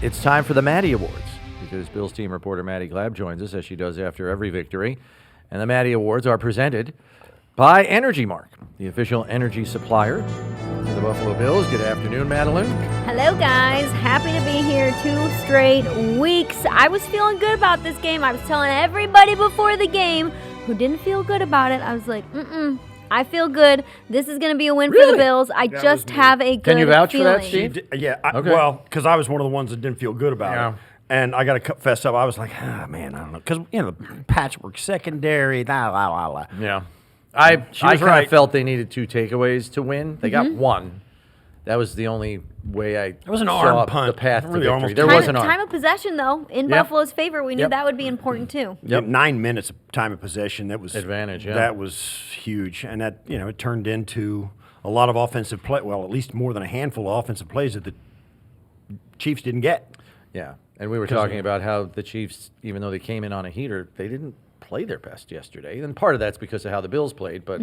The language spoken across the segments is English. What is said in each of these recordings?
It's time for the Maddy Awards because Bills team reporter Maddy Glab joins us as she does after every victory. And the Maddy Awards are presented by Energy Mark, the official energy supplier to the Buffalo Bills. Good afternoon, Madeline. Hello, guys. Happy to be here 2 straight weeks. I was feeling good about this game. I was telling everybody before the game who didn't feel good about it. I was like, I feel good. This is going to be a win for the Bills. I just have a good Can you vouch feeling. for that, Steve? Yeah, Okay. well, because I was one of the ones that didn't feel good about it. And I got to confess up, I was like, man, I don't know. Because, the patchwork secondary, Yeah. I kind of felt they needed 2 takeaways to win. They got 1. That was the only way I was an saw arm punt. the path to Really victory. almost There was an arm. Time of possession, though, in Buffalo's favor. We knew that would be important, too. Yep, 9 minutes of time of possession. That was Advantage, yeah. That was huge. And that, it turned into a lot of offensive play. Well, at least more than a handful of offensive plays that the Chiefs didn't get. Yeah. And we were talking about how the Chiefs, even though they came in on a heater, they didn't play their best yesterday. And part of that's because of how the Bills played, but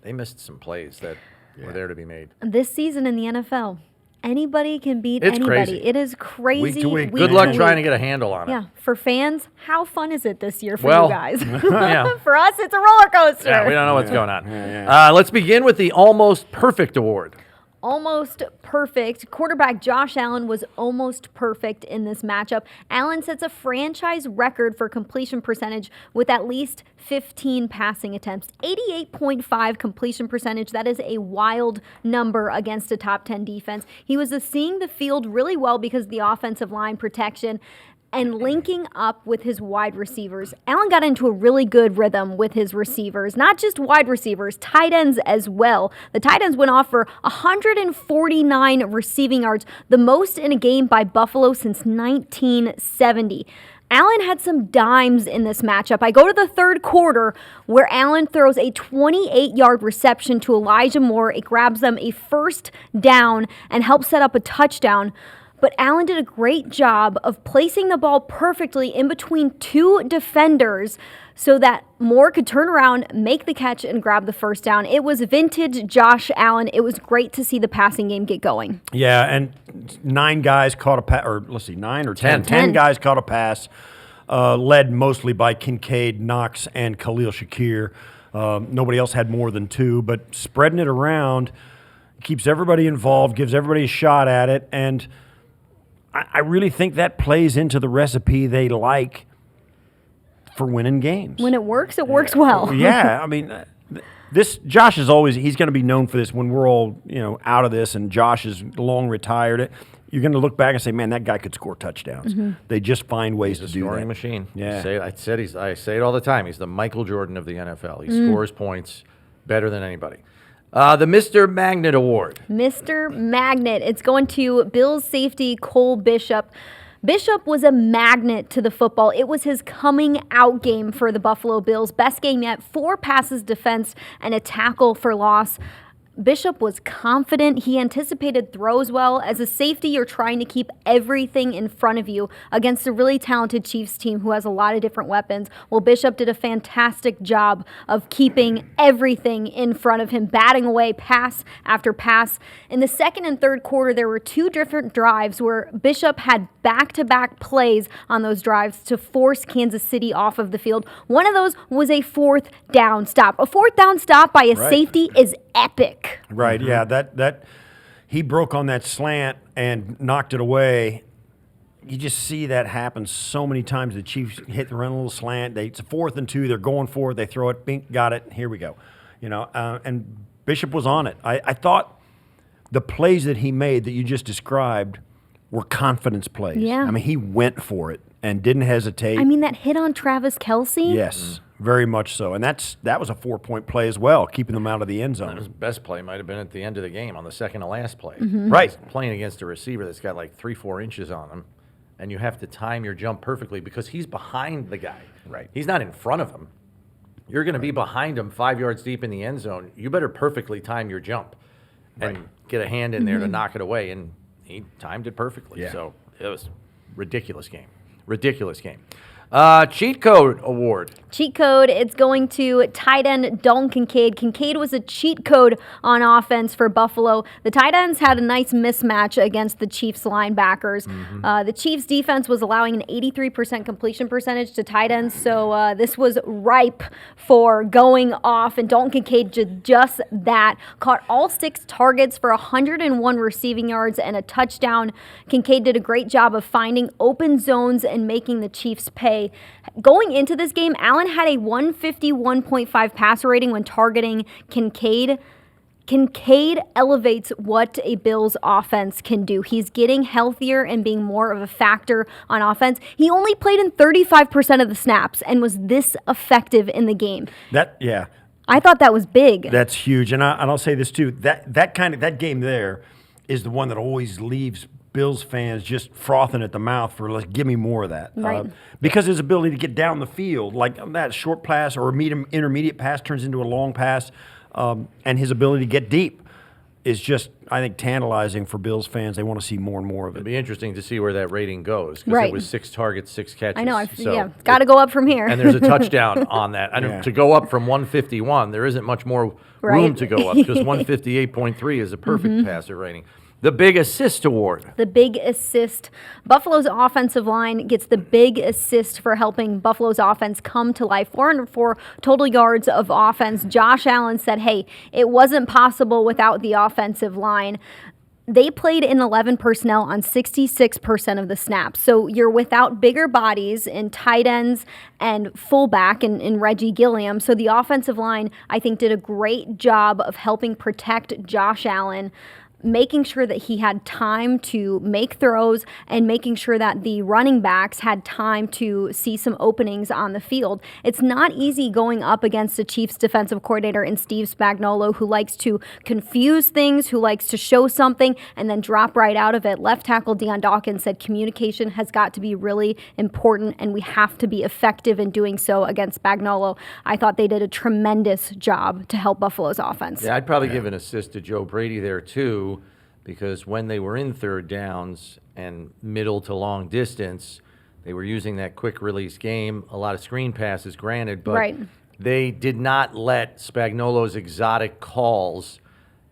they missed some plays that were there to be made. This season in the NFL, anybody can beat It's anybody. crazy. It is crazy. Week to week. Good luck trying to get a handle on it. Yeah, for fans, how fun is it this year for Well, you guys? yeah. For us, it's a roller coaster. Yeah, we don't know what's going on. Let's begin with the Almost Perfect Award. Almost perfect. Quarterback Josh Allen was almost perfect in this matchup. Allen sets a franchise record for completion percentage with at least 15 passing attempts. 88.5 completion percentage. That is a wild number against a top 10 defense. He was seeing the field really well because of the offensive line protection and linking up with his wide receivers. Allen got into a really good rhythm with his receivers, not just wide receivers, tight ends as well. The tight ends went off for 149 receiving yards, the most in a game by Buffalo since 1970. Allen had some dimes in this matchup. I go to the third quarter where Allen throws a 28-yard reception to Elijah Moore. It grabs them a first down and helps set up a touchdown. But Allen did a great job of placing the ball perfectly in between 2 defenders so that Moore could turn around, make the catch, and grab the first down. It was vintage Josh Allen. It was great to see the passing game get going. Yeah, and 9 guys caught a pass, or let's see, 9 or 10. 10. 10 guys caught a pass, led mostly by Kincaid, Knox, and Khalil Shakir. Nobody else had more than 2, but spreading it around keeps everybody involved, gives everybody a shot at it, and I really think that plays into the recipe they like for winning games. When it works well. Yeah, I mean, this Josh is always, he's going to be known for this when we're all, out of this and Josh is long retired. You're going to look back and say, man, that guy could score touchdowns. They just find ways to do that. He's a scoring machine. Yeah. I say it all the time. He's the Michael Jordan of the NFL. He scores points better than anybody. The Mr. Magnet Award. Mr. Magnet. It's going to Bills safety Cole Bishop. Bishop was a magnet to the football. It was his coming out game for the Buffalo Bills. Best game yet. 4 passes defense and a tackle for loss. Bishop was confident. He anticipated throws well. As a safety, you're trying to keep everything in front of you against a really talented Chiefs team who has a lot of different weapons. Well, Bishop did a fantastic job of keeping everything in front of him, batting away pass after pass. In the second and third quarter, there were 2 different drives where Bishop had back-to-back plays on those drives to force Kansas City off of the field. One of those was a 4th down stop. A 4th down stop by a safety is epic. Right, yeah, that he broke on that slant and knocked it away. You just see that happen so many times. The Chiefs run a little slant. It's a 4th and 2. They're going for it. They throw it. Bink, got it. Here we go. And Bishop was on it. I thought the plays that he made that you just described were confidence plays. Yeah. I mean, he went for it and didn't hesitate. I mean, that hit on Travis Kelce? Yes, very much so. And that was a 4-point play as well, keeping them out of the end zone. His best play might have been at the end of the game on the second to last play. Right. He's playing against a receiver that's got like 3-4 inches on him, and you have to time your jump perfectly because he's behind the guy. Right. He's not in front of him. You're going to be behind him 5 yards deep in the end zone. You better perfectly time your jump and get a hand in there to knock it away. And he timed it perfectly. Yeah. So it was ridiculous game. Ridiculous game. Cheat Code Award. Cheat code, it's going to tight end Dalton Kincaid. Kincaid was a cheat code on offense for Buffalo. The tight ends had a nice mismatch against the Chiefs linebackers. The Chiefs defense was allowing an 83% completion percentage to tight ends, so this was ripe for going off, and Dalton Kincaid did just that. Caught all 6 targets for 101 receiving yards and a touchdown. Kincaid did a great job of finding open zones and making the Chiefs pay. Going into this game, Allen had a 151.5 passer rating when targeting Kincaid. Kincaid elevates what a Bills offense can do. He's getting healthier and being more of a factor on offense. He only played in 35% of the snaps and was this effective in the game. I thought that was big. That's huge. And I'll say this too. That game there is the one that always leaves Bills fans just frothing at the mouth for, like, give me more of that. Right. Because his ability to get down the field, like that short pass or medium intermediate pass turns into a long pass, and his ability to get deep is just, I think, tantalizing for Bills fans. They want to see more and more of it. It'll be interesting to see where that rating goes, because Right. it was 6 targets, 6 catches. I know, So got to go up from here. and there's a touchdown on that. Yeah. To go up from 151, there isn't much more room Right. to go up, because 158.3 is a perfect passer rating. The Big Assist Award. The big assist. Buffalo's offensive line gets the big assist for helping Buffalo's offense come to life. 404 total yards of offense. Josh Allen said, hey, it wasn't possible without the offensive line. They played in 11 personnel on 66% of the snaps. So you're without bigger bodies in tight ends and fullback in Reggie Gilliam. So the offensive line, I think, did a great job of helping protect Josh Allen, making sure that he had time to make throws and making sure that the running backs had time to see some openings on the field. It's not easy going up against the Chiefs defensive coordinator in Steve Spagnuolo, who likes to confuse things, who likes to show something and then drop right out of it. Left tackle Deion Dawkins said communication has got to be really important, and we have to be effective in doing so against Spagnuolo. I thought they did a tremendous job to help Buffalo's offense. Yeah, I'd probably give an assist to Joe Brady there, too, because when they were in third downs and middle to long distance, they were using that quick release game, a lot of screen passes, granted, but Right. they did not let Spagnuolo's exotic calls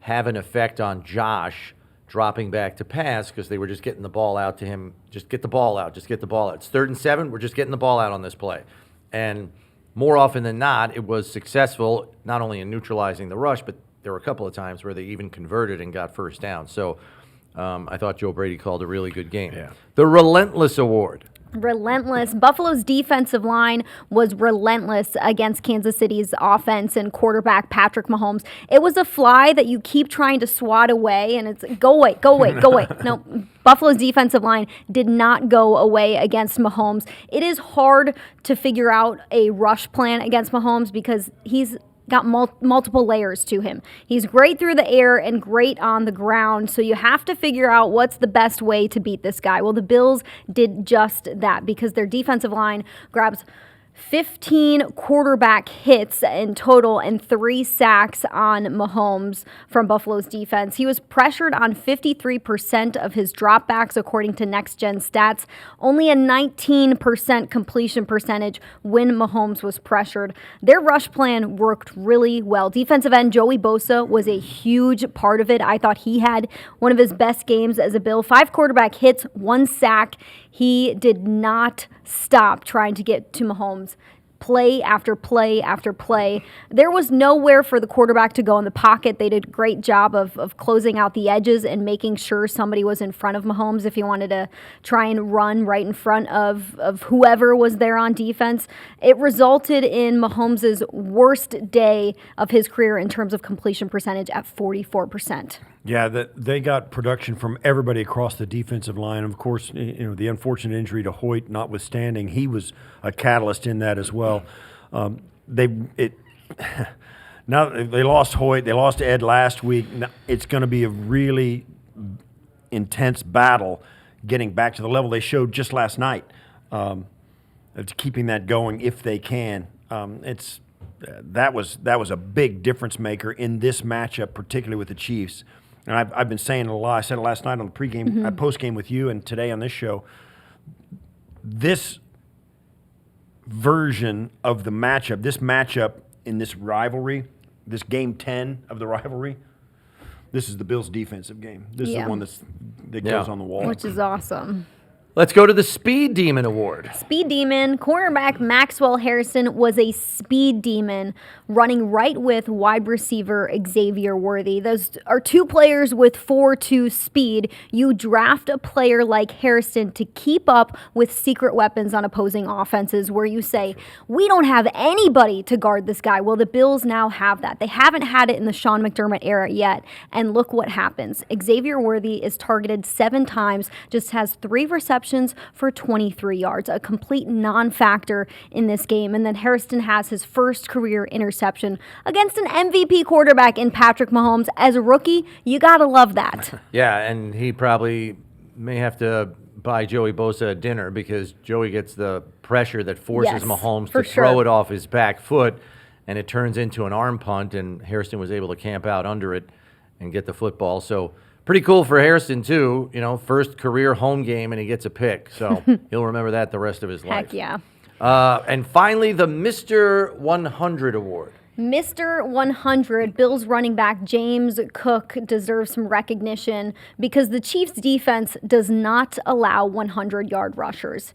have an effect on Josh dropping back to pass, because they were just getting the ball out to him. Just get the ball out. Just get the ball out. It's 3rd and 7. We're just getting the ball out on this play. And more often than not, it was successful, not only in neutralizing the rush, but there were a couple of times where they even converted and got first down. So I thought Joe Brady called a really good game. Yeah. The Relentless Award. Relentless. Buffalo's defensive line was relentless against Kansas City's offense and quarterback Patrick Mahomes. It was a fly that you keep trying to swat away, and it's go away, go away, go away. No, Buffalo's defensive line did not go away against Mahomes. It is hard to figure out a rush plan against Mahomes because he's got multiple layers to him. He's great through the air and great on the ground, so you have to figure out what's the best way to beat this guy. Well, the Bills did just that because their defensive line grabs 15 quarterback hits in total and 3 sacks on Mahomes from Buffalo's defense. He was pressured on 53% of his dropbacks, according to Next Gen Stats. Only a 19% completion percentage when Mahomes was pressured. Their rush plan worked really well. Defensive end Joey Bosa was a huge part of it. I thought he had one of his best games as a Bill. 5 quarterback hits, 1 sack. He did not stop trying to get to Mahomes. Play after play after play. There was nowhere for the quarterback to go in the pocket. They did a great job of closing out the edges and making sure somebody was in front of Mahomes if he wanted to try and run right in front of whoever was there on defense. It resulted in Mahomes' worst day of his career in terms of completion percentage at 44%. Yeah, they got production from everybody across the defensive line. Of course, the unfortunate injury to Hoyt notwithstanding, he was a catalyst in that as well. Now they lost Hoyt, they lost Ed last week. Now, it's going to be a really intense battle getting back to the level they showed just last night. It's keeping that going if they can. That was a big difference maker in this matchup, particularly with the Chiefs. And I've been saying it a lot. I said it last night on the pregame, post-game with you, and today on this show. This version of the matchup. This matchup in this rivalry, this game 10 of the rivalry, this is the Bills' defensive game. This is the one that goes on the wall. Which is awesome. Let's go to the Speed Demon Award. Speed Demon, cornerback Maxwell Hairston was a speed demon running right with wide receiver Xavier Worthy. Those are two players with 4.2 speed. You draft a player like Hairston to keep up with secret weapons on opposing offenses where you say, we don't have anybody to guard this guy. Well, the Bills now have that. They haven't had it in the Sean McDermott era yet. And look what happens. Xavier Worthy is targeted 7 times, just has 3 receptions for 23 yards, a complete non-factor in this game. And then Hairston has his first career interception against an MVP quarterback in Patrick Mahomes. As a rookie, you got to love that. Yeah, and he probably may have to buy Joey Bosa a dinner because Joey gets the pressure that forces Mahomes to throw it off his back foot, and it turns into an arm punt, and Hairston was able to camp out under it and get the football. So pretty cool for Hairston, too. You know, first career home game, and he gets a pick. So he'll remember that the rest of his life. Heck yeah. And finally, the Mr. 100 Award. Mr. 100, Bills running back James Cook deserves some recognition because the Chiefs' defense does not allow 100-yard rushers.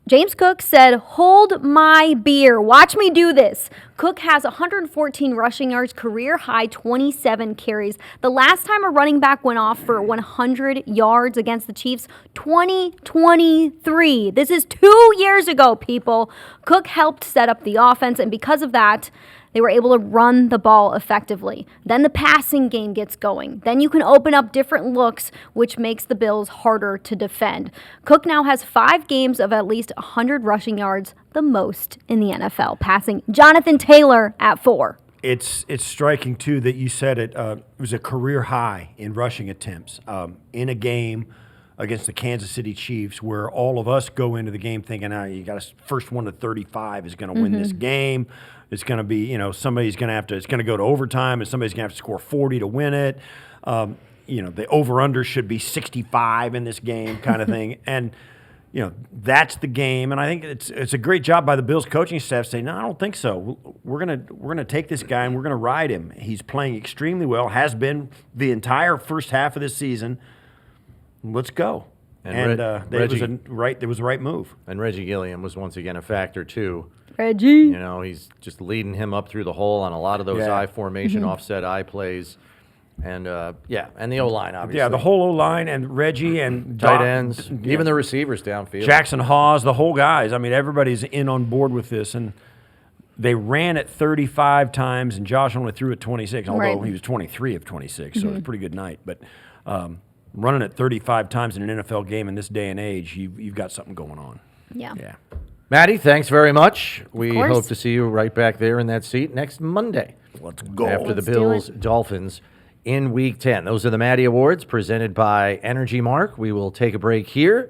James Cook said, hold my beer. Watch me do this. Cook has 114 rushing yards, career high 27 carries. The last time a running back went off for 100 yards against the Chiefs, 2023. This is 2 years ago, people. Cook helped set up the offense, and because of that, they were able to run the ball effectively. Then the passing game gets going. Then you can open up different looks, which makes the Bills harder to defend. Cook now has 5 games of at least 100 rushing yards, the most in the NFL, passing Jonathan Taylor at 4. It's striking, too, that you said it was a career high in rushing attempts in a game against the Kansas City Chiefs, where all of us go into the game thinking, you got a first one to 35 is going to win this game. It's going to be, somebody's going to have to, it's going to go to overtime, and somebody's going to have to score 40 to win it. The over-under should be 65 in this game kind of thing. And, that's the game. And I think it's a great job by the Bills coaching staff saying, no, I don't think so. We're gonna take this guy and we're going to ride him. He's playing extremely well, has been the entire first half of this season. Let's go. And it was the right move. And Reggie Gilliam was once again a factor, too. Reggie. He's just leading him up through the hole on a lot of those I formation, offset I plays. And, and the O-line, obviously. Yeah, the whole O-line and Reggie and tight ends, even the receivers downfield. Jackson Hawes, the whole guys. I mean, everybody's in on board with this. And they ran it 35 times, and Josh only threw it 26, although he was 23 of 26, so it was a pretty good night. But running it 35 times in an NFL game in this day and age, you've got something going on. Yeah. Maddy, thanks very much. We hope to see you right back there in that seat next Monday. Let's go. After the Bills Dolphins in Week 10. Those are the Maddy Awards presented by Energy Mark. We will take a break here.